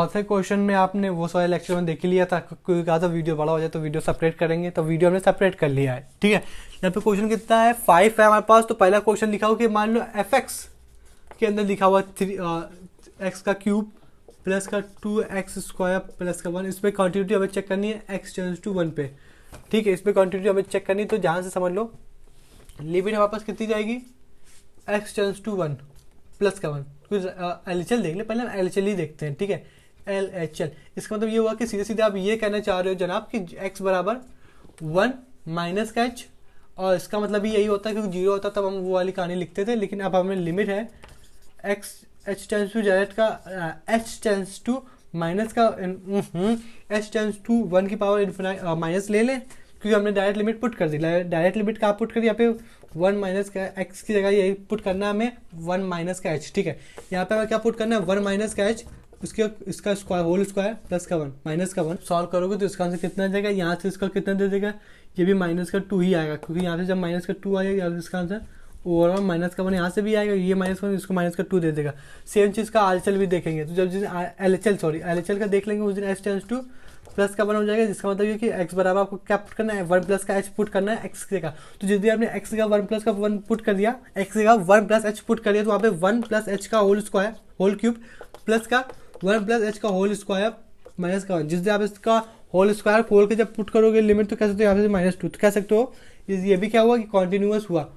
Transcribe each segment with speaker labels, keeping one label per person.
Speaker 1: चौथे क्वेश्चन में आपने वो सारे लेक्चर में देख लिया था, कोई कहा था वीडियो बड़ा हो जाए तो वीडियो सेपरेट करेंगे, तो वीडियो हमने सेपरेट कर लिया है। ठीक है, यहाँ पे क्वेश्चन कितना है 5 है हमारे पास। तो पहला क्वेश्चन लिखा हो कि मान लो एफ एक्स के अंदर लिखा हुआ 3x का क्यूब प्लस का 2x स्क्वायर प्लस का 1। इस पर क्वान्टिटी हमें चेक करनी है x टेंड्स टू 1 पे। ठीक है, इस पर क्वान्टिटी हमें चेक करनी है, तो जहाँ से समझ लो लिमिट हमारे पास कितनी जाएगी x टेंड्स टू 1 प्लस का 1। एल एच एल देख ले, पहले हम एल एच एल ही देखते हैं। ठीक है, एल एच एल इसका मतलब ये हुआ कि सीधे सीधे आप ये कहना चाह रहे हो जनाब कि x बराबर 1 माइनस का h, और इसका मतलब भी यही होता है क्योंकि जीरो होता तब हम वो वाली कहानी लिखते थे, लेकिन अब हमें लिमिट है x h tends to z का h टेंस टू माइनस का h टेंस टू 1 की पावर इन्फिनाइट माइनस ले लें, क्योंकि हमने डायरेक्ट लिमिट पुट कर दी। डायरेक्ट लिमिट कहाँ पुट करी, यहाँ पे 1 माइनस का x की जगह यही पुट करना है हमें 1 माइनस का h। ठीक है, यहाँ पे हमें क्या पुट करना है 1 माइनस का h, उसके इसका स्क्वायर होल स्क्वायर प्लस का 1 माइनस का 1 सॉल्व करोगे तो इसका आंसर कितना आ जाएगा, यहाँ से इसका कितना दे देगा, ये भी माइनस का 2 ही आएगा, क्योंकि यहाँ से जब माइनस का 2 आएगा इसका आंसर ओवरऑल माइनस का 1 यहाँ से भी आएगा, ये माइनस 1 इसको माइनस का 2 दे देगा। सेम चीज़ का आरएचएल भी देखेंगे, तो जब जिस एल एच एल का देख लेंगे उस दिन एच टेंस टू प्लस का 1 हो जाएगा, जिसका मतलब ये कि x बराबर आपको क्या पुट करना है 1 प्लस का h पुट करना है x की जगह। तो जिस दिन आपने x का 1 प्लस का 1 पुट कर दिया, x की जगह 1 प्लस h पुट कर दिया, तो वहाँ पे 1 प्लस h का whole square whole cube plus का 1 प्लस h का होल स्क्वायर माइनस का 1। जिस दिन आप इसका होल स्क्वायर खोल के जब पुट करोगे लिमिट, तो कह सकते हो यहाँ से -2, तो कह सकते हो ये भी क्या हुआ कि कॉन्टिन्यूस हुआ,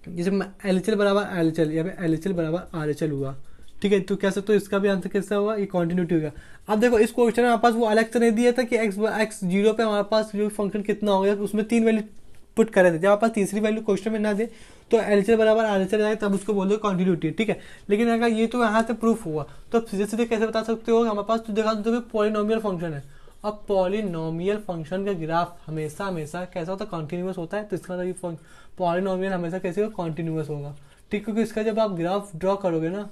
Speaker 1: जैसे एल एच एल बराबर एल एच एल, यहाँ पे एल एच एल बराबर आर एच एल हुआ। ठीक है, तो कह सकते हो इसका भी आंसर कैसा हुआ, ये कॉन्टिन्यूटी होगा। अब देखो इस क्वेश्चन में हमारे पास वो अलग से नहीं दिया था कि x जीरो पे हमारे पास जो फंक्शन कितना हो गया, तो उसमें 3 वैल्यू पुट करे थे। जब हमारे पास तीसरी वैल्यू क्वेश्चन में ना दे तो एल एच एल बराबर आर एच एल आए, तब उसको बोलो कॉन्टिन्यूटी। ठीक है, लेकिन अगर ये तो यहाँ से प्रूफ हुआ, तो सीधे सीधे कैसे बता सकते हो हमारे पास, तो देखा तो पॉलिनोमियल फंक्शन है। अब पॉलिनोमियल फंक्शन का ग्राफ हमेशा हमेशा कैसा होता है, कॉन्टिन्यूस होता है, तो इसका मतलब पॉलिनोमियल हमेशा कैसे होगा, कॉन्टिन्यूस होगा। ठीक, क्योंकि इसका जब आप ग्राफ ड्रॉ करोगे ना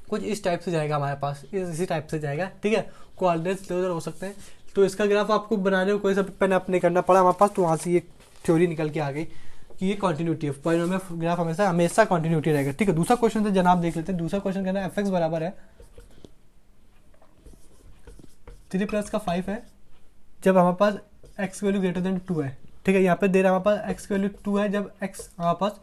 Speaker 1: कुछ इस टाइप से जाएगा हमारे पास, इसी टाइप से जाएगा। ठीक है, कोऑर्डिनेट्स इधर हो सकते हैं, तो इसका ग्राफ आपको बनाने को कोई सा पेन अप नहीं करना पड़ा हमारे पास, तो वहाँ से ये थ्योरी निकल के आ गई कि ये कॉन्टिन्यूटी है, पॉलिनोमियल ग्राफ हमेशा हमेशा कॉन्टिन्यूटी रहेगा। ठीक है, दूसरा क्वेश्चन तो जनाब देख लेते हैं। दूसरा क्वेश्चन कहना है एफ एक्स बराबर है 3 प्लस का 5 है जब हमारे पास एक्स वैल्यू ग्रेटर देन 2 है। ठीक है, यहाँ पे दे रहा है हमारे पास एक्स वैल्यू 2 है जब एक्स हमारे पास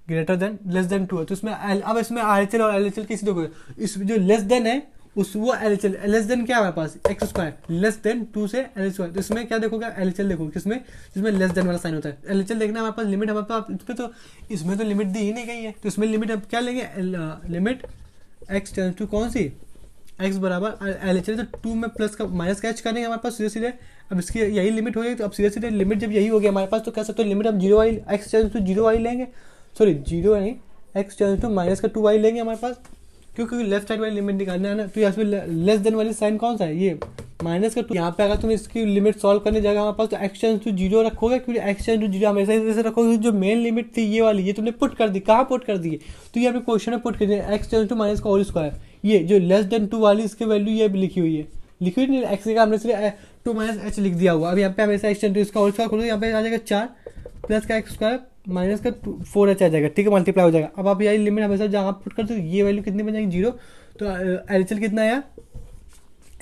Speaker 1: ग्रेटर देन लेस देन 2 है, तो इसमें अब इसमें आर एच एल और एल एच एल किसी देखो, इसमें जो लेस देन है उस वो L H L, less than क्या है हमारे पास एक्स स्क्वायर लेस देन 2 से एल एच स्क्वायर, तो इसमें क्या देखोगे एल एच एल देखोगे किसमें, जिसमें लेस देन वाला साइन होता है। एल एच एल देखना हमारे पास लिमिट हमारे पास इसमें, तो इसमें तो लिमिट दी ही नहीं गई है, तो इसमें लिमिट अब क्या लेंगे, लिमिट एक्स टेंस टू कौन सी x बराबर एल एच एल, तो 2 में प्लस का माइनस का h करेंगे हमारे पास सीधे सीधे। अब इसकी यही लिमिट हो गई, तो अब सीधे सीधे लिमिट जब यही हो गया हमारे पास, तो कह सकते हो लिमिट हम 0y x tense to 0y लेंगे, सॉरी 0 नहीं x टेंस टू माइनस का 2y लेंगे हमारे पास, क्योंकि लेफ्ट साइड वाली लिमिट निकालना है ना। तो यहाँ पे लेस देन वाली साइन कौन सा है, ये माइनस का 2। यहाँ पे अगर तुम इसकी लिमिट सॉल्व करने जाएगा हमारे पास, तो x टेंस टू 0 रखोगे, क्योंकि x टेंस टू 0 हमेशा इस तरह से रखोगे। जो मेन लिमिट थी ये वाली, ये तुमने पुट कर दी, कहाँ पुट कर दी है, तो यहाँ पे क्वेश्चन में पुट कर दिया x टेंस टू माइनस का होल स्क्वायर, ये जो लेस देन 2 वाली इसकी वैल्यू ये लिखी हुई है, लिखी हुई नहीं, एक्स का हमने सिर्फ 2 माइनस एच लिख दिया हुआ। अब यहाँ पे हमेशा एक्स टेंस टू इसका होल स्क्वायर खोलो, यहाँ पे आ जाएगा 4 प्लस का एक्स स्क्वायर माइनस का 4h आ जाएगा। ठीक है, मल्टीप्लाई हो जाएगा। अब आप यही लिमिट हमेशा जहाँ पुट करते हो ये वैल्यू कितनी बन जाएगी 0, तो एल एच एल कितना आया,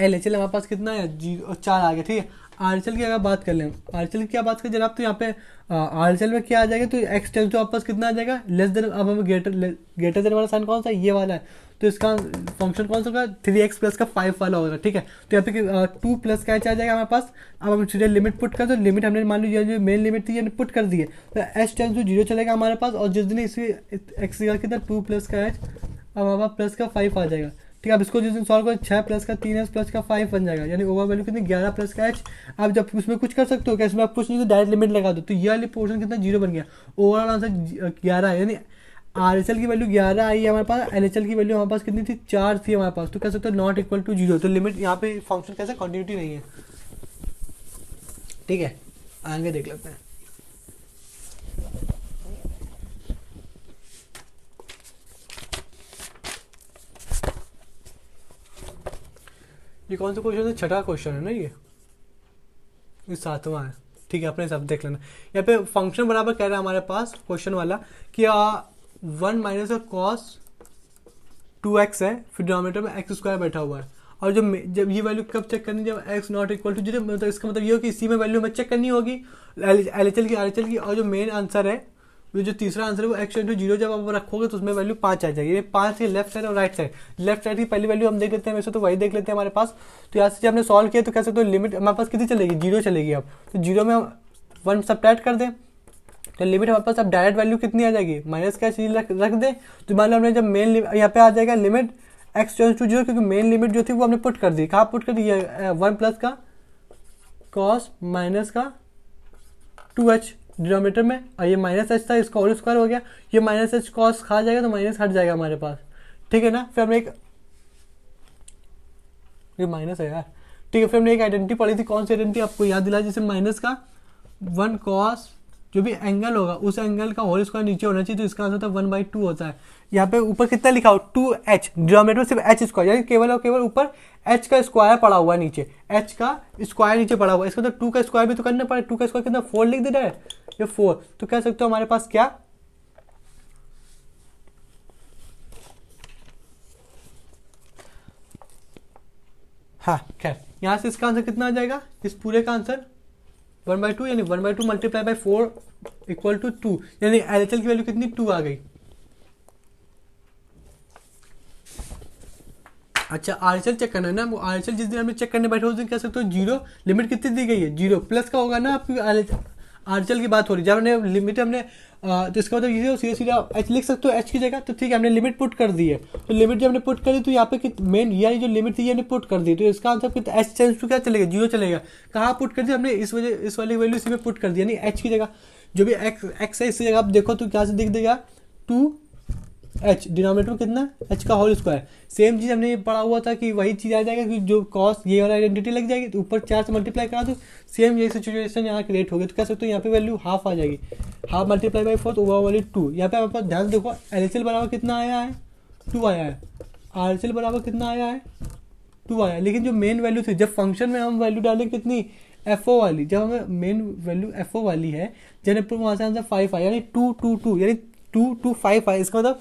Speaker 1: एल एच एल हमारे पास कितना है 4 आ गया। ठीक है, आर एच एल की अगर बात कर लें, आर एच एल की क्या बात करें जनाब, तो यहाँ पे आर एच एल में क्या आ जाएगा, तो एक्स टेंस टू आपके पास कितना आ जाएगा लेस देन, अब हमें ग्रेटर देन वाला साइन कौन सा है, ये वाला है, तो इसका फंक्शन कौन सा होगा 3x प्लस का 5 वाला होगा। ठीक है, तो यहाँ पे 2 प्लस का h आ जाएगा हमारे पास। अब हम सीधे लिमिट पुट कर, तो लिमिट हमने मान लीजिए जो मेन लिमिट थी ये पुट कर दी है, तो h टेंस टू 0 चलेगा हमारे पास, और जिस दिन इसी एक्स कितना 2 प्लस का h, अब हमारे पास प्लस का 5 आ जाएगा। ठीक है, अब इसको जिस दिन सॉल्व करो 6 प्लस का 3h प्लस का 5 बन जाएगा, यानी ओवर वैल्यू कितनी 11 प्लस का h। अब जब उसमें कुछ कर सकते हो क्या, इसमें आप कुछ नहीं तो डायरेक्ट लिमिट लगा दो, तो ये वाली पोर्शन कितना 0 बन गया, ओवरऑल आंसर 11 है, यानी आर एच एल की वैल्यू 11 आई है हमारे पास, एल एच एल की वैल्यू हमारे पास कितनी थी 4 थी हमारे पास, तो कह सकते हो नॉट इक्वल टू 0, तो लिमिट यहाँ पे फंक्शन कैसा कंटिन्यूटी नहीं है। ठीक है, आगे देख लेते हैं। ये कौन सा क्वेश्चन है, छठा क्वेश्चन है ना, ये 7वां है। ठीक है, अपने सब देख लेना। यहाँ पे फंक्शन बराबर कह रहा है हमारे पास क्वेश्चन वाला कि 1 माइनस का कॉस 2x है, फिर डिनोमिनेटर में x स्क्वायर बैठा हुआ है। और जब ये वैल्यू कब चेक करनी, जब x नॉट इक्वल टू 0, मतलब इसका मतलब ये हो कि इसी में वैल्यू हमें चेक करनी होगी LHL की RHL की। और जो मेन आंसर है, जो तीसरा आंसर है वो x × 0 जब आप रखोगे तो उसमें वैल्यू 5 आ जाएगी। ये 5 है लेफ्ट साइड और राइट साइड। लेफ्ट साइड की पहली वैल्यू हम देख लेते हैं, वैसे तो वही देख लेते हैं हमारे पास। तो यहाँ से जब हमने सॉल्व किया तो कह सकते हो लिमिट हमारे पास कितनी चलेगी, 0 चलेगी। अब तो 0 में हम 1 सब्ट्रैक्ट कर दें तो लिमिट हमारे पास अब डायरेक्ट वैल्यू कितनी आ जाएगी, माइनस का चीज रख दें। तो मान लो हमने जब मेन यहाँ पे आ जाएगा लिमिट x → 0, क्योंकि मेन लिमिट जो थी वो हमने पुट कर दी। कहाँ पुट कर दी, 1 प्लस का कॉस माइनस का 2h डिनोमिनेटर में, और ये माइनस एच था, इसका होल स्क्वायर हो गया। ये माइनस एच कॉस खा जाएगा तो माइनस हट जाएगा हमारे पास, ठीक है ना। फिर हमने एक, ये माइनस है यार, ठीक है। फिर हमने एक आइडेंटिटी पढ़ी थी, कौन सी आइडेंटिटी आपको याद दिला, जैसे माइनस का 1 कॉस जो भी एंगल होगा उस एंगल का होल स्क्वायर नीचे होना चाहिए, तो इसका आंसर था 1/2 होता है। यहाँ पे ऊपर कितना लिखा हो, 2h, डिनोमिनेटर सिर्फ h स्क्वायर, यानी केवल और केवल ऊपर h का स्क्वायर पड़ा हुआ है, नीचे h का स्क्वायर नीचे पड़ा हुआ है। इसका तो 2 का स्क्वायर भी तो करना पड़े। 2 का स्क्वायर कितना, 4 लिख देना है, ये 4। तो कह सकते हो हमारे पास क्या, हाँ खैर, यहाँ से इसका आंसर कितना आ जाएगा, इस पूरे का आंसर 1/2, यानी 1/2 मल्टीप्लाई बाई 4 इक्वल टू 2, यानी LHL की वैल्यू कितनी, 2 आ गई। अच्छा RHL चेक करना है ना, वो RHL जिस दिन हमने चेक करने बैठे उस दिन कह सकते हो 0, लिमिट कितनी दी गई है, 0 प्लस का होगा ना आपकी। RHL की बात हो रही है, जब हमने लिमिट हमने तो इसका मतलब ये सीधा सीधा h लिख सकते हो h की जगह। तो ठीक है, हमने लिमिट पुट कर दी है, तो लिमिट जब हमने पुट करी तो यहाँ पे मेन यानी जो लिमिट थी ये हमने पुट कर दी, तो इसका आंसर कितना, h टेंड्स टू क्या चलेगा, 0 चलेगा। कहाँ पुट कर दी हमने, इस वाली वैल्यू इसी में पुट कर दी, यानी h की जगह जो भी x है इसी जगह आप देखो तो क्या से दिख देगा, 2h, डिनोमिनेटर में कितना, h का होल स्क्वायर। सेम चीज हमने ये पढ़ा हुआ था कि वही चीज आ जाएगा कि जो कॉस ये वाला आइडेंटिटी लग जाएगी तो ऊपर 4 से मल्टीप्लाई करा दो, सेम यही सिचुएशन यहाँ क्रिएट हो गई। तो कह सकते हो यहाँ पे वैल्यू हाफ आ जाएगी, हाफ मल्टीप्लाई बाई 4 तो ओवर वाली 2। यहाँ पे हमारे पास ध्यान देखो LHL बराबर कितना आया है, 2 आया है, RHL बराबर कितना आया है, 2 आया। लेकिन जो मेन वैल्यू थी, जब फंक्शन में हम वैल्यू डालें कितनी, FO वाली, जब हमें मेन वैल्यू FO वाली है, जब वहाँ से आंसर 5 आया, यानी 2 2 2 यानी 2 2 5 आया। इसका मतलब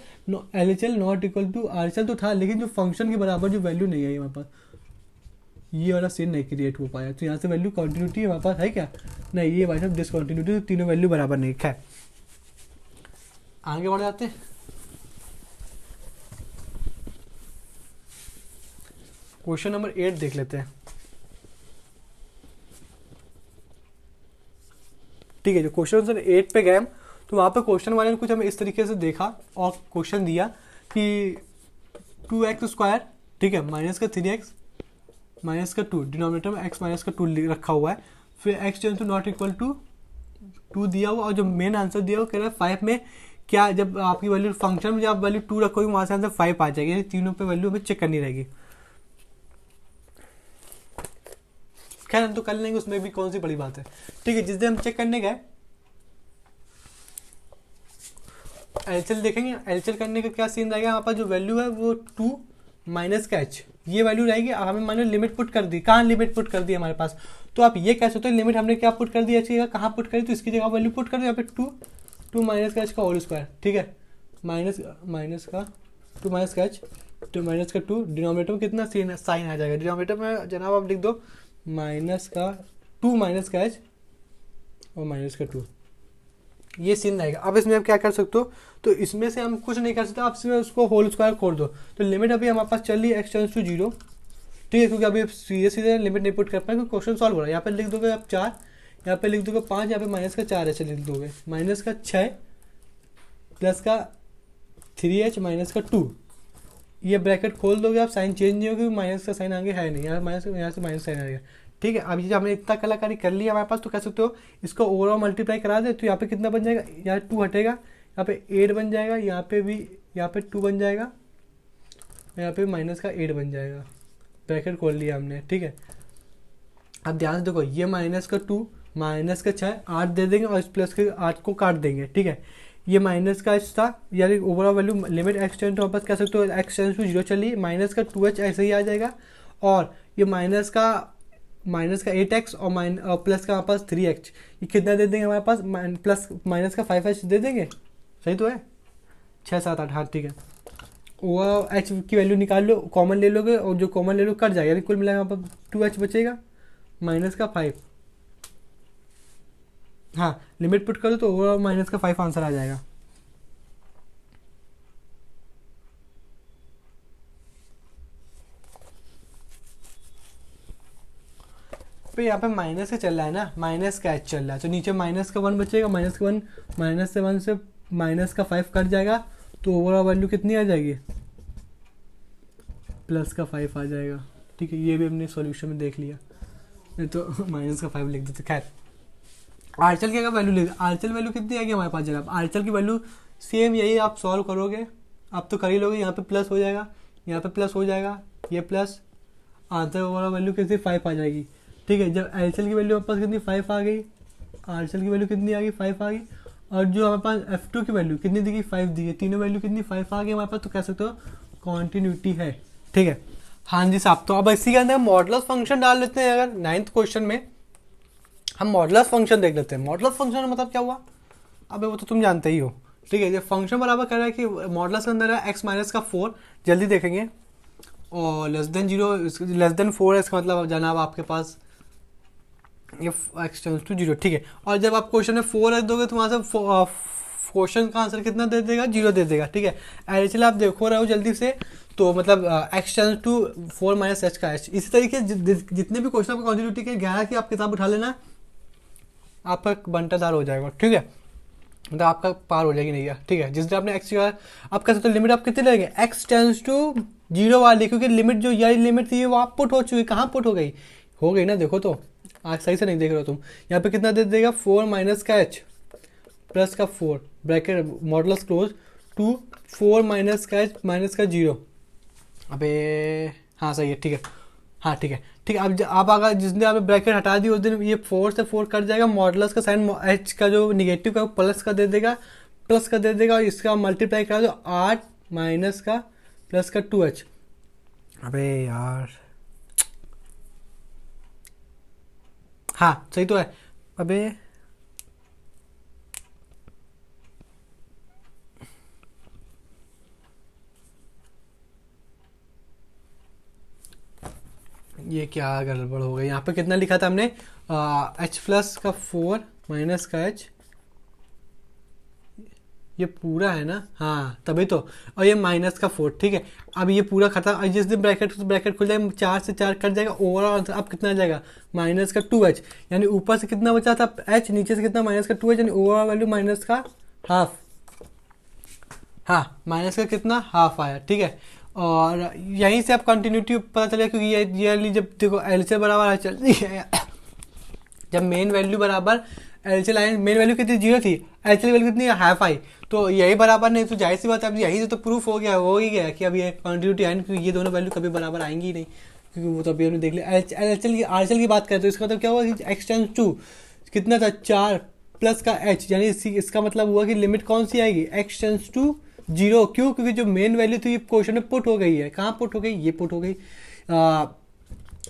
Speaker 1: LHL not equal to RHL तो था, लेकिन जो फंक्शन के बराबर जो वैल्यू नहीं आई हमारे पास, ये वाला सीन नहीं क्रिएट हो पाया। तो यहाँ से वैल्यू कंटिन्यूटी हमारे पास है क्या, नहीं, ये भाई साहब डिसकंटिन्यूटी, तो तीनों वैल्यू बराबर नहीं। खैर आगे बढ़ जाते हैं। क्वेश्चन नंबर 8 देख लेते हैं, ठीक है। जो क्वेश्चन नंबर 8 पे गए तो वहाँ पे क्वेश्चन वाले ने कुछ हमें इस तरीके से देखा और क्वेश्चन दिया कि 2x स्क्वायर, ठीक है, माइनस का 3x माइनस का 2, डिनोमिनेटर में x माइनस का 2 रखा हुआ है, फिर x tends to not equal to 2 दिया हुआ, और जो मेन आंसर दिया हुआ कह रहा है 5 में क्या, जब आपकी वैल्यू फंक्शन में जब आप वैल्यू 2 रखोगे वहाँ से आंसर 5 आ जाएगी, यानी तीनों पे वैल्यू हमें चेक करनी रहेगी। खैर हम तो कर लेंगे, उसमें भी कौन सी बड़ी बात है, ठीक है। जिस दिन हम चेक करने गए LHL देखेंगे, LHL करने का क्या सीन रहेगा, यहाँ पर जो वैल्यू है वो 2 माइनस का h, ये वैल्यू रहेगी। हमें मान लो लिमिट पुट कर दी, कहाँ लिमिट पुट कर दी हमारे पास, तो आप ये कह सकते हो लिमिट हमने क्या पुट कर दी, h की जगह कहाँ पुट करी, तो इसकी जगह वैल्यू पुट कर दी यहाँ पे 2 माइनस का h का होल स्क्वायर, ठीक है, माइनस का 2 माइनस का h, 2 माइनस का 2, डिनोमिनेटर में कितना साइन आ जाएगा, डिनोमिनेटर में जनाब आप लिख दो माइनस का 2 माइनस का h और माइनस का 2, ये सीन रहेगा। अब इसमें आप क्या कर सकते हो, तो इसमें से हम कुछ नहीं कर सकते, आप इसमें उसको होल स्क्वायर खोल दो, तो लिमिट अभी हमारे पास चल रही है x टेंड्स टू 0, ठीक है, क्योंकि अभी सीधे सीधे लिमिट नहीं पुट कर पाए क्योंकि क्वेश्चन सॉल्व हो रहा है। यहाँ पे लिख दोगे आप 4, यहाँ पे लिख दोगे 5, यहाँ पे माइनस का 4 ऐसे लिख दोगे, माइनस का 6 प्लस का 3h माइनस का 2, ये ब्रैकेट खोल दोगे आप, साइन चेंज नहीं होगी, माइनस का साइन आगे है नहीं, यहाँ से माइनस साइन आएगा, ठीक है। अब ये हमने इतना कलाकारी कर लिया हमारे पास, तो कह सकते हो इसको ओवरऑल मल्टीप्लाई करा दे, तो यहाँ पे कितना बन जाएगा, यहाँ 2 हटेगा, यहाँ पे 8 बन जाएगा, यहाँ पे भी यहाँ पे 2 बन जाएगा, यहाँ पे माइनस का 8 बन जाएगा, ब्रैकेट खोल लिया हमने, ठीक है। अब ध्यान से देखो, ये माइनस का 2 माइनस का 6 8 दे देंगे और इस प्लस के 8 को काट देंगे, ठीक है। ये माइनस का h था, यानी overall value limit x tends to वापस कह सकते हो x टेंड्स टू 0 चलिए, माइनस का 2h ऐसे ही आ जाएगा, और ये माइनस का 8x और प्लस का हमारे पास 3x, ये कितना दे देंगे हमारे पास, प्लस माइनस का 5h दे देंगे, सही तो है, 6 7 8, हाँ ठीक है। ओवर एच की वैल्यू निकाल लो, कॉमन ले लोगे और जो कॉमन ले लो कट जाएगा, यानी कुल मिलाकर यहाँ पर 2h बचेगा माइनस का 5। हाँ लिमिट पुट कर दो तो ओवर माइनस का 5 आंसर आ जाएगा। पे यहाँ पे माइनस का चल रहा है ना, माइनस का एच चल रहा है, तो नीचे माइनस का 1 बचेगा, माइनस का 1, माइनस से 1 से माइनस का 5 कट जाएगा, तो ओवरऑल वैल्यू कितनी आ जाएगी, प्लस का 5 आ जाएगा। ठीक है, ये भी हमने सॉल्यूशन में देख लिया, नहीं तो माइनस का 5 लिख देते। खैर आरचल की अगर वैल्यू ले, आरचल वैल्यू कितनी आएगी हमारे पास जनाब, आरचल की वैल्यू सेम यही आप सॉल्व करोगे, आप तो कर ही लोगे, यहाँ पे प्लस हो जाएगा, यहाँ पे प्लस हो जाएगा, ये प्लस, आंसर वाला वैल्यू कितनी 5 आ जाएगी। ठीक है, जब एलचल की वैल्यू हमारे पास कितनी 5 आ गई, आरचल की वैल्यू कितनी आ गई 5 आ गई, और जो हमारे पास F2 की वैल्यू कितनी दी गई 5 दी है, तीनों वैल्यू कितनी 5 आ गई हमारे पास, तो कह सकते हो कॉन्टिन्यूटी है। ठीक है, हाँ जी साहब, तो अब इसी के अंदर मॉडुलस फंक्शन डाल लेते हैं। अगर 9th क्वेश्चन में हम मॉडुलस फंक्शन देख लेते हैं। मॉडुलस फंक्शन मतलब क्या हुआ, अबे वो तो तुम जानते ही हो। ठीक है, जब फंक्शन बराबर कर रहा है कि मॉडुलस के अंदर है x माइनस का 4, जल्दी देखेंगे, और लेस देन 0, लेस देन 4 है, इसका मतलब जनाब आपके पास ये x टेंड्स टू 0। ठीक है, और जब आप क्वेश्चन में 4 रख दोगे तो वहाँ से क्वेश्चन का आंसर कितना दे देगा, 0 दे देगा। ठीक है, चलिए आप देखो रहे हो जल्दी से, तो मतलब x tends to 4 minus h का h। इसी तरीके जितने भी क्वेश्चन आपको कॉन्टिन्यूटी के 11 की आप किताब उठा लेना, आपका बंटाधार हो जाएगा। ठीक है, मतलब आपका पार हो जाएगी नहीं। ठीक है, जिस दिन आपने एक्स का, आप कह सकते हो लिमिट आप कितने लगेंगे, x टेंड्स टू 0 वाली, क्योंकि लिमिट जो यही लिमिट थी वो आप पुट हो चुकी, कहाँ पुट हो गई ना, देखो तो आज सही से नहीं देख रहे हो तुम। यहाँ पे कितना दे देगा 4 माइनस का h प्लस का 4 bracket modulus close to 4 minus का h माइनस का 0। अबे हाँ सही है, ठीक है, हाँ ठीक है, ठीक है। अब आप अगर जिस दिन आपने ब्रैकेट हटा दी उस दिन ये 4 से 4 कट जाएगा, मॉडुलस का साइन h का जो निगेटिव का प्लस का दे देगा, और इसका मल्टीप्लाई करा दो 8 माइनस का प्लस का 2h। अबे यार हाँ सही तो है। अबे ये क्या गड़बड़ हो गई, यहाँ पे कितना लिखा था हमने, h प्लस का 4 माइनस का h, ये पूरा है ना, हाँ तभी तो, और ये माइनस का 4। ठीक है, अब ये पूरा खत्म, जिस दिन ब्रैकेट खुल जाएगा 4 से 4 कट जाएगा, ओवरऑल आंसर अब कितना आ जाएगा माइनस का 2h, यानी ऊपर से कितना बचा था h, नीचे से कितना माइनस का 2h, यानी ओवरऑल वैल्यू माइनस का हाफ। हाँ माइनस का कितना हाफ आया। ठीक है, और यहीं से आप कंटिन्यूटी पता चलेगा, क्योंकि ये जब देखो एलसीएम बराबर चल रही है, जब मेन वैल्यू बराबर एलसीएम आई, मेन वैल्यू कितनी 0 थी, एलसीएम वैल्यू कितनी हाफ आई, तो यही बराबर नहीं, तो जाहिर सी बात है अब यही से तो प्रूफ हो ही गया कि अब ये कंटिन्यूटी आई, क्योंकि ये दोनों वैल्यू कभी बराबर आएंगी ही नहीं, क्योंकि वो तो अभी हमने देख लिया। आरएचएल की बात करें तो इसका मतलब क्या हुआ कि एक्स टेंड्स टू कितना था 4 प्लस का h, यानी इसका मतलब हुआ कि लिमिट कौन सी आएगी, एक्स टेंड्स टू 0। क्यों, क्योंकि जो मेन वैल्यू थी क्वेश्चन में पुट हो गई है, कहाँ पुट हो गई, ये पुट हो गई।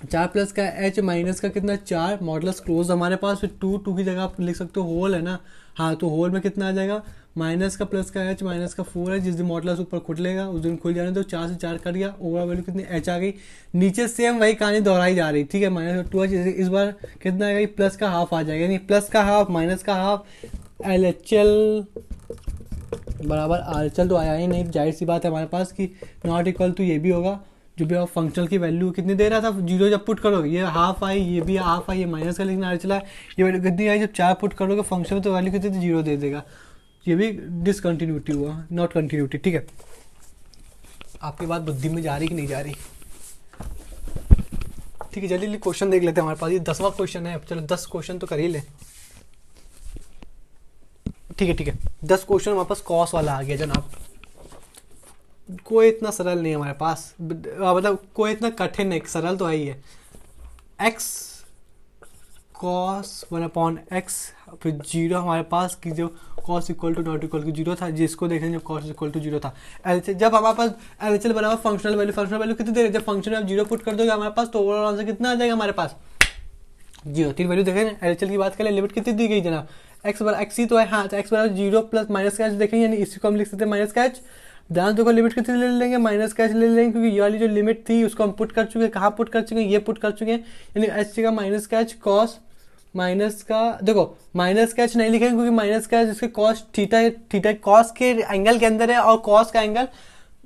Speaker 1: 4 प्लस का h माइनस का कितना 4, मॉडुलस क्लोज हमारे पास, फिर 2 की जगह आप लिख सकते हो होल है ना, हाँ तो होल में कितना आ जाएगा माइनस का प्लस का h माइनस का 4 है, जिस दिन मॉडुलस ऊपर खुलेगा उस दिन खुल जाने तो 4 से 4 कट गया, ओवरऑल वैल्यू कितनी h आ गई, नीचे सेम वही कहानी दोहराई जा रही। ठीक है, माइनस का 2h, इस बार कितना आएगा, प्लस का हाफ आ जाएगा, यानी प्लस का हाफ माइनस का हाफ, LHL बराबर RHL तो आया ही नहीं, जाहिर सी बात है हमारे पास कि नॉट इक्वल टू ये भी होगा, जो भी आप फंक्शनल की वैल्यू कितनी दे रहा था 0 जब पुट करोगे, ये हाफ आई, ये भी हाफ आई, ये माइनस का लेकिन RHL है, ये वैल्यू कितनी आई, जब 4 पुट करोगे फंक्शन में तो वैल्यू कितनी थी 0 दे देगा, ये भी डिसकंटिन्यूटी हुआ, नॉट कंटिन्यूटी। ठीक है, आपकी बात बुद्धि में जा रही कि नहीं जा रही। ठीक है, जल्दी क्वेश्चन देख लेते हैं, हमारे पास ये 10वां क्वेश्चन है, चलो 10 क्वेश्चन तो कर ही ले। ठीक है 10 क्वेश्चन हमारे पास कॉस वाला आ गया जनाब, कोई इतना सरल नहीं है हमारे पास, मतलब कोई इतना कठिन नहीं, सरल तो है ही है। x cos 1/x, फिर 0 हमारे पास कि जो cos equal to not equal to 0 था, जिसको देखें जब cos इक्वल टू 0 था। जब हमारे पास LHL बराबर फंक्शनल वैल्यू कितनी दे रहे, जब फंक्शन में आप 0 पुट कर दोगे हमारे पास, तो ओवरऑल आंसर कितना आ जाएगा हमारे पास 0। 3 वैल्यू देखें, LHL की बात करें, लिमिट कितनी दी गई जनाब, x ही तो है, हाँ तो x बराबर 0 प्लस माइनस का h देखें, यानी इसी को हम लिख सकते हैं माइनस का h, ध्यान देखो लिमिट कितनी ले लेंगे, माइनस का एच ले लेंगे, क्योंकि ये वाली जो लिमिट थी उसको हम पुट कर चुके हैं, कहाँ पुट कर चुके हैं, ये पुट कर चुके हैं, यानी एच का माइनस का एच कॉस माइनस का, देखो माइनस का एच नहीं लिखेंगे क्योंकि माइनस का एच इसके कॉस थीटा है, थीटा कॉस के एंगल के अंदर है और कॉस का एंगल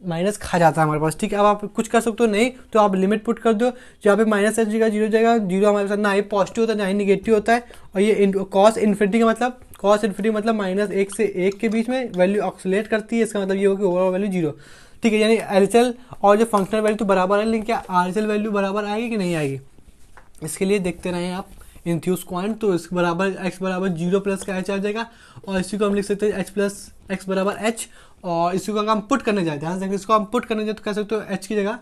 Speaker 1: माइनस खा जाता है हमारे पास, ठीक है। अब आप कुछ कर सकते हो नहीं तो आप लिमिट पुट कर दो, जहाँ पे माइनस एच जगह जीरो जाएगा, जीरो हमारे पास ना ही पॉजिटिव होता है ना ही निगेटिव होता है, और ये कॉस इन्फिनिटी का मतलब, कॉस इन्फिनिटी मतलब माइनस एक से एक के बीच में वैल्यू ऑक्सीलेट करती है, इसका मतलब ये होगा कि ओवरऑल वैल्यू जीरो, ठीक है। यानी एलएचएल और जो फंक्शनल वैल्यू तो बराबर है, लेकिन क्या आरएचएल वैल्यू बराबर आएगी कि नहीं आएगी, इसके लिए देखते रहें आप इनथ्यूस क्वांट। तो इस बराबर एक्स बराबर जीरो प्लस का एच आ जाएगा, और इसी को हम लिख सकते हैं एच प्लस एक्स बराबर एच, और इसी को अगर हम पुट करने जाए, ध्यान से इसको हम पुट करने जाए तो कह सकते हो एच की जगह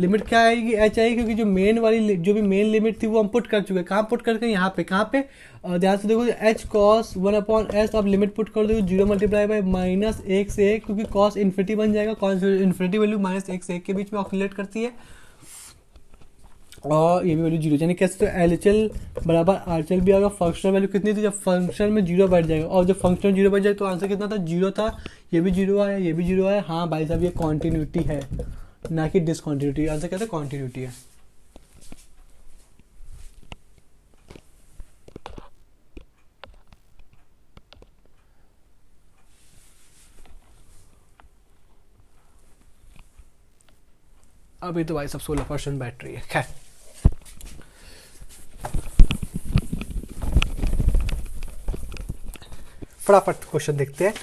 Speaker 1: लिमिट क्या आएगी, एच आएगी, क्योंकि जो मेन वाली जो भी मेन लिमिट थी वो हम पुट कर चुके हैं, कहाँ पुट करके, यहाँ पे, कहाँ पे, ध्यान से देखो एच कॉस 1/s, आप लिमिट पुट कर दो जीरो मल्टीप्लाई बाई माइनस एक से एक, क्योंकि कॉस इन्फिनिटी बन जाएगा, कॉस इन्फिनिटी वैल्यू माइनस एक से एक के बीच में ऑक्सीलेट करती है, और ये भी वैल्यू जीरो, यानी कैसे तो एल एच एल बराबर आर एच एल भी आएगा। फंक्शनल वैल्यू कितनी थी, जब फंक्शन में जीरो बैठ जाएगा, और जब फंक्शन जीरो बैठ जाए तो आंसर कितना था, जीरो था, ये भी जीरो आया, ये भी जीरो आया, हाँ भाई साहब ये कॉन्टिन्यूटी है ना कि डिसकॉन्टिन्यूटी, आंसर कहते हैं कॉन्टिन्यूटी है। अभी तो भाई सब 16% बैटरी है, खैर फटाफट क्वेश्चन देखते हैं।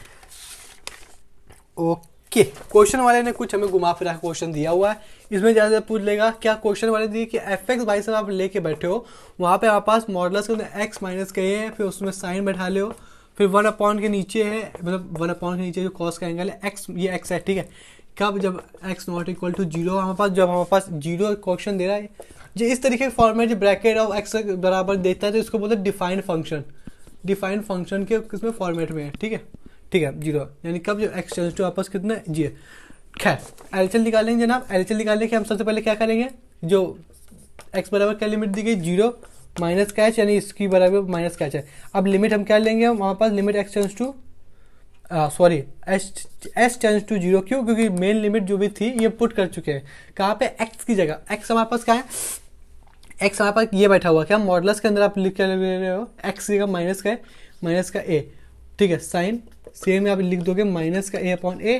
Speaker 1: ओके, क्वेश्चन वाले ने कुछ हमें घुमा फिरा क्वेश्चन दिया हुआ है, इसमें ज़्यादा पूछ लेगा क्या, क्वेश्चन वाले दिए कि एफ एक्स भाई साहब आप लेके बैठे हो, वहाँ पे आपके पास मॉडल्स के अंदर एक्स माइनस का है, फिर उसमें साइन बैठा ले हो, फिर 1/, के नीचे है, मतलब 1/, के नीचे जो कॉस का एंगल है एक्स, ये एक्स है, ठीक है। कब, जब x not equal to zero हमारे पास, जब हमारे पास जीरो क्वेश्चन दे रहा है, जो इस तरीके के फॉर्मेट, जो ब्रैकेट ऑफ एक्स बराबर देता है, तो इसको बोलते हैं डिफाइंड फंक्शन, डिफाइंड फंक्शन के किसमें फॉर्मेट में है, ठीक है, ठीक है, जीरो, यानी कब, जो एक्स टेंड्स टू आपस कितना जी है। खैर एलएचएल निकालेंगे जनाब, एलएचएल निकालने के हम सबसे पहले क्या करेंगे, जो एक्स बराबर क्या लिमिट दी गई, जीरो माइनस का एच, यानी इसकी बराबर माइनस का एच है। अब लिमिट हम क्या लेंगे, हमारे पास limit x tends to sorry s tends to zero, क्यों, क्योंकि मेन लिमिट जो भी थी ये पुट कर चुके हैं, कहाँ पे, एक्स की जगह, एक्स हमारे पास क्या है, एक्स हमारे पास ये बैठा हुआ, क्या मॉडल्स के अंदर आप लिख के ले रहे हो, एक्स की जगह माइनस का है, माइनस का ए, ठीक है, साइन सेम में आप लिख दोगे माइनस का ए अपॉन ए,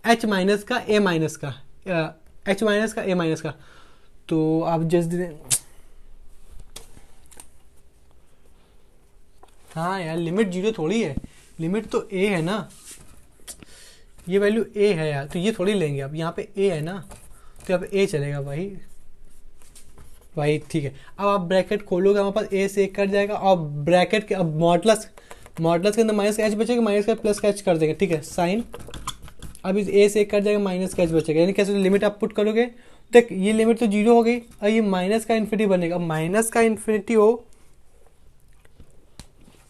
Speaker 1: एच माइनस का ए माइनस का, एच माइनस का ए माइनस का, तो आप जस्ट हाँ यार लिमिट जीरो थोड़ी है, लिमिट तो ए है ना, ये वैल्यू ए है यार, तो ये थोड़ी लेंगे अब, यहाँ पे ए है ना, तो यहाँ पे ए चलेगा भाई, ठीक है। अब आप ब्रैकेट खोलोगे, हमारे पास ए से एक कट जाएगा, और ब्रैकेट के अब मॉडल्स के अंदर माइनस का एच बचेगा, माइनस का प्लस का एच कर देंगे, ठीक है, साइन, अब इस ए से एक कट जाएगा, माइनस का एच बचेगा, यानी कैसे लिमिट आप पुट करोगे, देख ये लिमिट तो जीरो हो गई, और ये माइनस का इन्फिनिटी बनेगा, माइनस का इन्फिनिटी हो,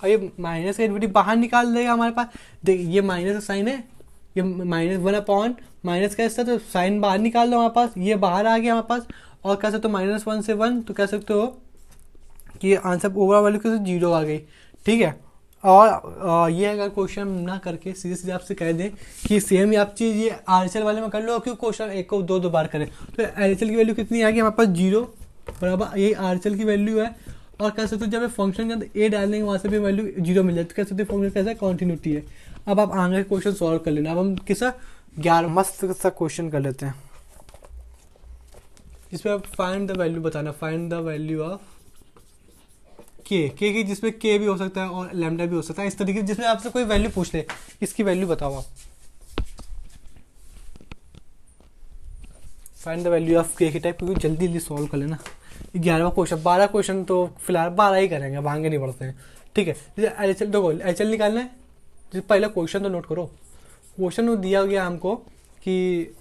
Speaker 1: और ये माइनस का इन्फिनिटी बाहर निकाल देगा हमारे पास, देख ये माइनस का साइन है, ये माइनस 1/, माइनस का इसका, तो साइन बाहर निकाल दो हमारे पास, ये बाहर आ गया हमारे पास, और कह सकते हो -1 से 1, तो कह सकते हो कि आंसर ओवरऑल वैल्यू कैसे जीरो आ गई, ठीक है। और ये अगर क्वेश्चन ना करके सीधे सीधे आपसे कह दें कि सेम आप चीज़ ये आरएचएल वाले में कर लो, क्यों क्वेश्चन एक को दो बार करें, तो आरएचएल की वैल्यू कितनी आ गई हमारे पास, जीरो बराबर यही आरएचएल की वैल्यू है, और कह सकते हो जब फंक्शन के अंदर ए डालेंगे वहाँ से भी वैल्यू जीरो मिल जाती है, तो कह सकते हो फंक्शन कैसा कॉन्टिन्यूटी है। अब आप आगे क्वेश्चन सॉल्व कर लेना, अब हम किसा 11 मस्त सा क्वेश्चन कर लेते हैं, जिसमें आप फाइंड द वैल्यू बताना, फाइंड द वैल्यू ऑफ के की, जिसमें के भी हो सकता है और लैम्डा भी हो सकता है, इस तरीके जिसमें आपसे कोई वैल्यू पूछ ले, इसकी वैल्यू बताओ आप, फाइंड द वैल्यू ऑफ के की टाइप, क्योंकि जल्दी जल्दी सॉल्व कर लेना। 11वां क्वेश्चन, 12 क्वेश्चन तो फिलहाल 12 ही करेंगे, अब आगे नहीं बढ़ते हैं, ठीक है। जैसे एच एल देखो, एच एल निकालना है, जैसे पहला क्वेश्चन तो नोट करो, क्वेश्चन दिया गया हमको कि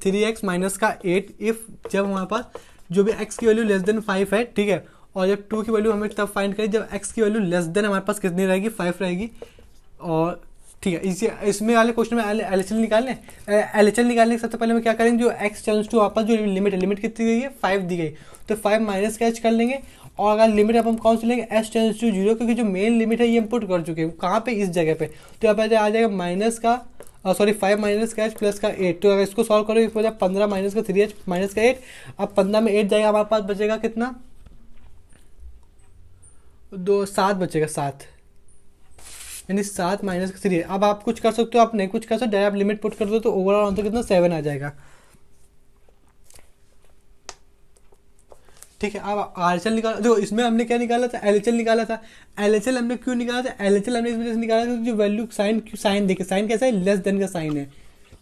Speaker 1: 3x माइनस का 8 इफ, जब हमारे पास जो भी x की वैल्यू लेस देन 5 है, ठीक है, और जब 2 की वैल्यू हमें तब फाइंड करें जब x की वैल्यू लेस देन हमारे पास कितनी रहेगी, 5 रहेगी, और ठीक है, इसमें वाले क्वेश्चन में एलएचएल निकालने, एलएचएल निकालने के सबसे पहले हम क्या करेंगे, जो x टेंड्स टू आपस जो लिमिट है, लिमिट कितनी गई है 5 दी गई, तो 5 माइनस का h कर लेंगे, और अगर लिमिट अब हम कौन सी लेंगे, s टेंड्स टू जीरो, क्योंकि जो मेन लिमिट है ये हम पुट कर चुके हैं, कहाँ पे, इस जगह पे, तो यहाँ पे आ जाएगा माइनस का सॉरी 5 माइनस का एच प्लस का 8, तो अगर इसको सॉल्व करोगे इसको 15 माइनस का 3h माइनस का 8, अब 15 में 8 जाएगा, हमारे पास बचेगा कितना, 7 बचेगा, 7, यानी 7 माइनस का 3। अब आप कुछ कर सकते हो, आप नहीं कुछ कर सकते, डायरेक्ट आप लिमिट पुट कर दो तो ओवरऑल आंसर कितना 7 आ जाएगा। ठीक है, अब आरएचएल निकाला, देखो इसमें हमने क्या निकाला था, एलएचएल निकाला था। एलएचएल हमने क्यों निकाला था, एलएचएल हमने इस वजह से निकाला था, जो वैल्यू साइन, क्यों साइन देखे, साइन कैसा है, लेस देन का साइन है,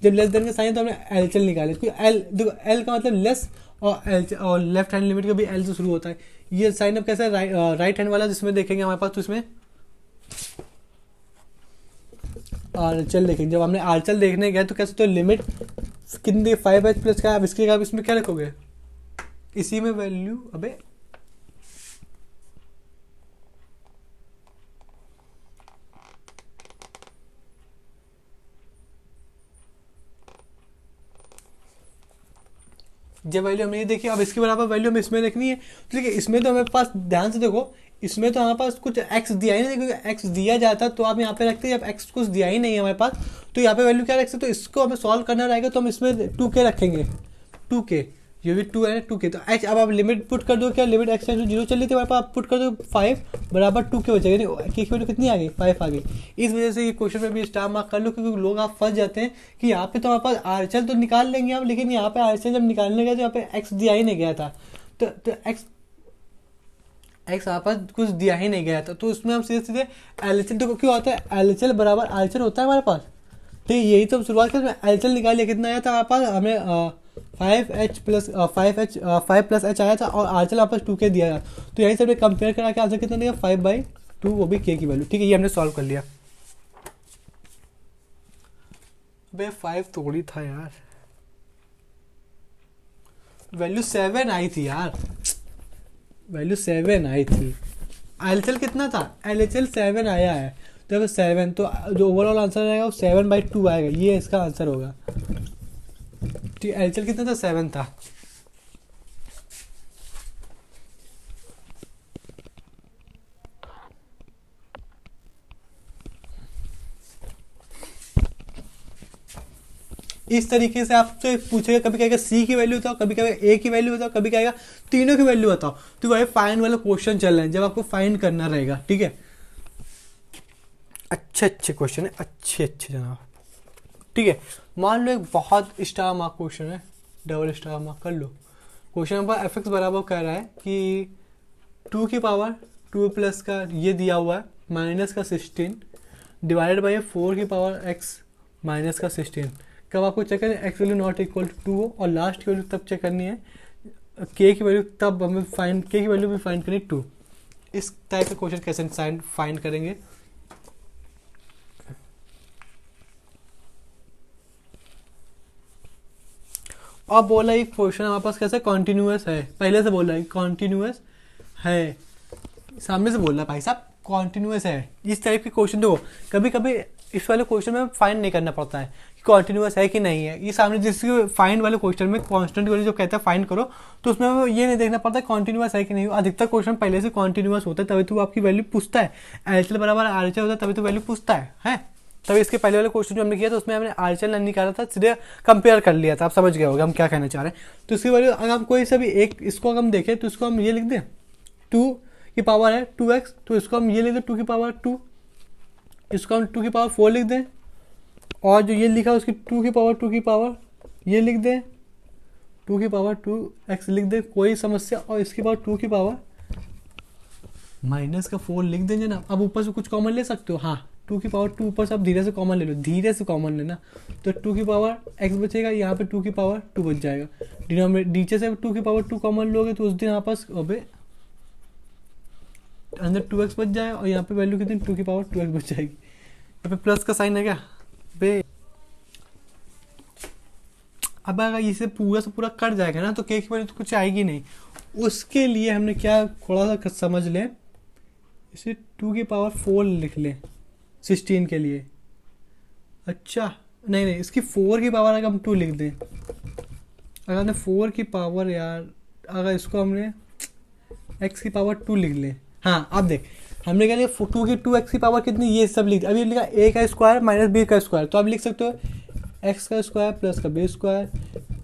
Speaker 1: जब लेस देन का साइन है तो हमने एलएचएल निकाले, क्योंकि एल देखो एल का मतलब लेस, और लेफ्ट हैंड लिमिट का भी एल से शुरू होता है। ये साइन अब कैसा है, राइट हैंड वाला जिसमें देखेंगे हमारे पास, तो इसमें आरएचएल देखेंगे, जब हमने आरएचएल देखने गए तो कैसे, तो लिमिट कितनी 5h प्लस का, अब इसके, अब इसमें क्या रखोगे, इसी में वैल्यू, अबे जब वैल्यू हमने ये देखी, अब इसके बराबर वैल्यू हमें इसमें देखनी है, तो देखिए इसमें तो हमारे पास, ध्यान से देखो, इसमें तो हमारे पास कुछ x दिया ही नहीं, क्योंकि x दिया जाता तो आप यहाँ पे रखते हैं, जब x कुछ दिया ही नहीं है हमारे पास, तो यहाँ पे वैल्यू क्या रख सकते, तो इसको हमें सॉल्व करना रहेगा, तो हम इसमें 2k रखेंगे, 2k, ये भी 2 है 2k, तो h, अब आप लिमिट पुट कर दो, क्या लिमिट x टेंड टू 0 चल रही थी हमारे पास, आप पुट कर दो 5 बराबर 2k बचेगा, k की वैल्यू कितनी आ गई, 5 आ गई। इस वजह से ये क्वेश्चन में भी स्टार मार्क कर लो, क्योंकि लोग आप फंस जाते हैं कि यहाँ पे तो हमारे पास आरएचएल तो निकाल लेंगे आप, लेकिन यहाँ पे आरएचएल जब निकालने गए तो यहाँ पे x दिया ही नहीं गया था, तो x यहाँ पर कुछ दिया ही नहीं गया था, तो उसमें हम सीधे सीधे एलएचएल, तो क्यों होता है, एलएचएल बराबर आरएचएल होता है हमारे पास, तो यही तो शुरुआत कर एलएचएल निकालिए, कितना आया था हमारे पास, हमें 5h प्लस 5 प्लस h आया था, और आरएचएल आपस 2k दिया था, तो यही से हमने कंपेयर करा के आंसर कितना दिया, 5/2, वो भी k की वैल्यू। ठीक है, ये हमने सॉल्व कर लिया। बे 5 थोड़ी था यार, वैल्यू 7 आई थी यार, वैल्यू 7 आई थी। एलएचएल कितना था, एलएचएल 7 आया है, तो 7, तो जो ओवरऑल आंसर आएगा वो 7/2 आएगा, ये इसका आंसर होगा। ठीक, एलएचएल कितना था, 7 था। इस तरीके से आपसे पूछेगा, कभी कहेगा सी की वैल्यू बताओ, कभी कहेगा ए की वैल्यू बताओ, कभी कहेगा तीनों की वैल्यू बताओ, तो वही फाइंड वाला क्वेश्चन चल रहे हैं, जब आपको फाइंड करना रहेगा। ठीक है, अच्छे अच्छे क्वेश्चन है, अच्छे अच्छे जनाब। ठीक है, मान लो एक बहुत स्टार मार्क क्वेश्चन है, डबल स्टार मार्क कर लो। क्वेश्चन नंबर एफ एक्स बराबर कह रहा है कि 2 की पावर 2 प्लस का ये दिया हुआ है माइनस का 16 डिवाइडेड बाई 4 की पावर x माइनस का 16। कब आपको चेक करना है, x value not equal to 2 हो, और लास्ट की वैल्यू तब चेक करनी है, k की वैल्यू तब हमें फाइंड, k की वैल्यू भी फाइंड करनी 2। इस टाइप का क्वेश्चन कैसे फाइंड करेंगे, अब बोला एक क्वेश्चन हमारे पास कैसे कॉन्टिन्यूअस है, पहले से बोला है कॉन्टिन्यूअस है, सामने से बोल रहा भाई साहब कॉन्टिन्यूअस है। इस टाइप के क्वेश्चन देखो, कभी कभी इस वाले क्वेश्चन में फाइंड नहीं करना पड़ता है कि कॉन्टिन्यूअस है कि नहीं है, ये सामने जिसके फाइंड वाले क्वेश्चन में कांस्टेंट वाले जो कहता है फाइंड करो, तो उसमें ये नहीं देखना पड़ता कॉन्टिन्यूअस है कि नहीं। अधिकतर क्वेश्चन पहले से कॉन्टिन्यूअस होता है, तभी तो आपकी वैल्यू पूछता है, एलएचएल बराबर आरएचएल होता है तभी तो वैल्यू पूछता है। तभी इसके पहले वाले क्वेश्चन जो हमने किया था उसमें हमने आरएचएल नहीं निकाला था, सीधे कंपेयर कर लिया था, आप समझ गए होगे हम क्या कहना चाह रहे हैं। तो इसकी वैल्यू अगर हम कोई सा भी एक, इसको अगर हम देखें तो इसको हम ये लिख दें 2 की पावर है 2x, तो इसको हम ये लिख दें 2 की पावर 2, इसको हम 2 की पावर 4 लिख दें, और जो ये लिखा है उसकी 2 की पावर ये लिख दें, 2 की पावर 2x लिख दें, कोई समस्या, और इसके बाद 2 की पावर माइनस का 4 लिख देंगे ना। अब ऊपर से कुछ कॉमन ले सकते हो, हाँ 2 की पावर 2 ऊपर से आप धीरे से कॉमन ले लो, धीरे से कॉमन लेना, तो 2 की पावर x बचेगा, यहाँ पे 2 की पावर 2 बच जाएगा, डिनोमिनेटर नीचे से 2 की पावर 2 कॉमन लोगे तो उस दिन यहाँ पास अबे अंदर 2x बच जाएगा, और यहाँ पे वैल्यू कितनी 2 की पावर 2x बच जाएगी, यहाँ पे प्लस का साइन है क्या बे। अब अगर इसे पूरा से पूरा कट जाएगा ना तो k की वैल्यू तो कुछ आएगी नहीं, उसके लिए हमने क्या थोड़ा सा समझ लें, इसे 2 की पावर 4 लिख लें 16 के लिए। अच्छा नहीं इसकी 4 की पावर अगर हम 2 लिख दें, अगर हमने 4 की पावर यार, अगर इसको हमने x की पावर 2 लिख लें, हाँ अब देख हमने क्या लिखा, 2 की 2x की पावर कितनी, ये सब लिख दिया। अभी लिखा a का स्क्वायर माइनस b का स्क्वायर, तो आप लिख सकते हो x का स्क्वायर प्लस का b स्क्वायर,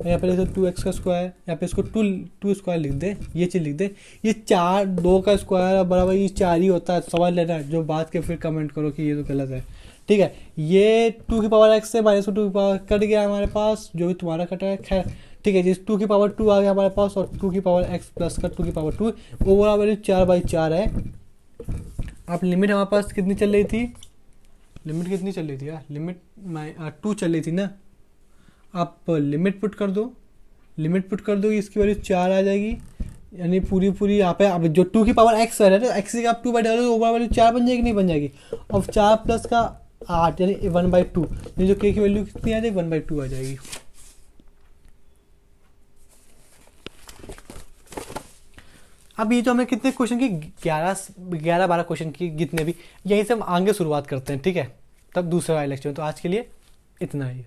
Speaker 1: यहाँ पे लिख सकते 2x का स्क्वायर, यहाँ पे इसको 2 स्क्वायर लिख दे, ये चीज़ लिख दे। ये 2 का स्क्वायर बराबर ये 4 ही होता है, समझ लेना। जो बात के फिर कमेंट करो कि ये तो गलत है, ठीक है। ये 2 की पावर x से माइनस 2 की पावर कट गया हमारे पास, जो भी तुम्हारा कटा है, खैर ठीक है। जिस 2 की पावर 2 आ गया हमारे पास, और 2 की पावर x प्लस का 2 की पावर 2, ओवरऑल वैल्यू 4/4 है। अब लिमिट हमारे पास कितनी चल रही थी, लिमिट कितनी चल रही थी यार, लिमिट 2 चल रही थी ना। आप लिमिट पुट कर दो, लिमिट पुट कर दो, इसकी वैल्यू 4 आ जाएगी, यानी पूरी यहाँ पे अब जो 2 की पावर x है ना, x की आप 2 डालो, ओवर वैल्यू 4 बन जाएगी, नहीं बन जाएगी। अब 4 प्लस का 8 यानी 1/2, यानी जो k की वैल्यू कितनी आ जाएगी, 1/2 आ जाएगी। अब ये जो हमने कितने क्वेश्चन की 11-12 क्वेश्चन की, जितने भी, यहीं से हम आगे शुरुआत करते हैं, ठीक है। तब दूसरा वाला लेक्चर, तो आज के लिए इतना ही।